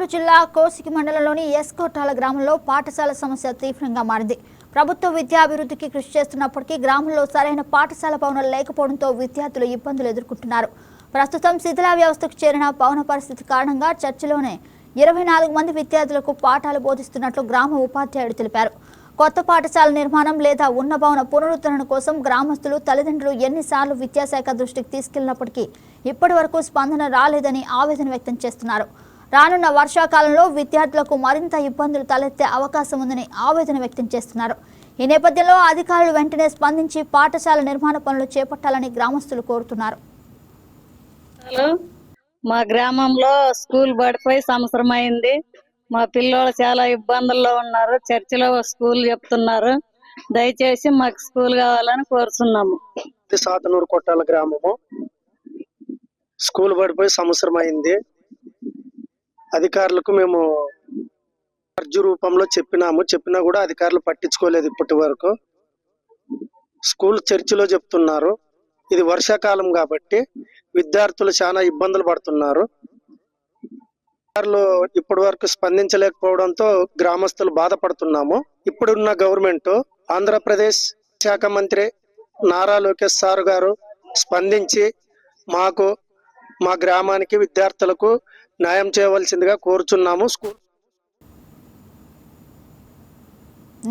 కర్నూలు జిల్లా కోసిగి మండలంలోని ఎస్కోటాల గ్రామంలో పాఠశాల సమస్య తీవ్రంగా మారింది. ప్రభుత్వ విద్యాభివృద్ధికి కృషి చేస్తున్నప్పటికీ గ్రామంలో సరైన పాఠశాల భవనాలు లేకపోవడంతో విద్యార్థులు ఇబ్బందులు ఎదుర్కొంటున్నారు. ప్రస్తుతం శిథిల వ్యవస్థకు చేరిన భవన పరిస్థితి కారణంగా చర్చిలోనే 24 మంది విద్యార్థులకు పాఠాలు బోధిస్తున్నట్లు గ్రామ ఉపాధ్యాయుడు తెలిపారు. కొత్త పాఠశాల నిర్మాణం లేదా ఉన్న భవన పునరుద్ధరణ కోసం గ్రామస్తులు తల్లిదండ్రులు ఎన్నిసార్లు విద్యాశాఖ దృష్టికి తీసుకెళ్లినప్పటికీ ఇప్పటి వరకు స్పందన రాలేదని ఆవేదన వ్యక్తం చేస్తున్నారు. రానున్న వర్షాకాలంలో విద్యార్థులకు మరింత ఇబ్బందులు తలెత్తే అవకాశం ఉందని ఆవేదన వ్యక్తం చేస్తున్నారు. ఈ నేపథ్యంలో అధికారులు వెంటనే స్పందించి పాఠశాల నిర్మాణ పనులు చేపట్టాలని గ్రామస్తులు కోరుతున్నారు. మా గ్రామంలో స్కూల్ పడిపోయి సంవత్సరం అయింది. మా పిల్లలు చాలా ఇబ్బందుల్లో ఉన్నారు. చర్చిలో స్కూల్ చెప్తున్నారు. దయచేసి మాకు స్కూల్ కావాలని కోరుతున్నాము. సాతనూరు కొట్టాల గ్రామము. స్కూల్ పడిపోయి సంవత్సరం అయింది. అధికారులకు మేము అర్జీ రూపంలో చెప్పినా కూడా అధికారులు పట్టించుకోలేదు. ఇప్పటి వరకు స్కూల్ చర్చిలో చెప్తున్నారు. ఇది వర్షాకాలం కాబట్టి విద్యార్థులు చాలా ఇబ్బందులు పడుతున్నారు. అధికారులు ఇప్పటి వరకు స్పందించలేకపోవడంతో గ్రామస్తులు బాధపడుతున్నాము. ఇప్పుడున్న గవర్నమెంట్ ఆంధ్రప్రదేశ్ శాఖ మంత్రి నారా లోకేష్ సార్ గారు స్పందించి మాకు మా గ్రామానికి విద్యార్థులకు న్యాయం చేయవలసిందిగా కోరుచున్నాము.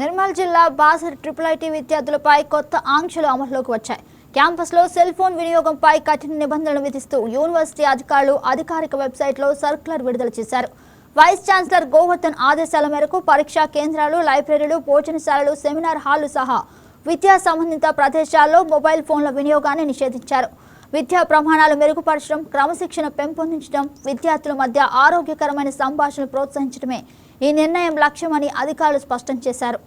నిర్మల్ జిల్లా బాసర్ IIIT విద్యార్థులపై కొత్త ఆంక్షలు అమలులోకి వచ్చాయి. క్యాంపస్లో సెల్ ఫోన్ వినియోగంపై కఠిన నిబంధనలు విధిస్తూ యూనివర్సిటీ అధికారులు అధికారిక వెబ్సైట్లో సర్క్యులర్ విడుదల చేశారు. వైస్ ఛాన్సలర్ గోవర్ధన్ ఆదేశాల మేరకు పరీక్షా కేంద్రాలు, లైబ్రరీలు, భోజనశాలలు, సెమినార్ హాళ్లు సహా విద్యా సంబంధిత ప్రదేశాల్లో మొబైల్ ఫోన్ల వినియోగాన్ని నిషేధించారు. విద్యా ప్రమాణాలు మెరుగుపరచడం, క్రమశిక్షణ పెంపొందించడం, విద్యార్థుల మధ్య ఆరోగ్యకరమైన సంభాషణలు ప్రోత్సహించడమే ఈ నిర్ణయం లక్ష్యమని అధికారులు స్పష్టం చేశారు.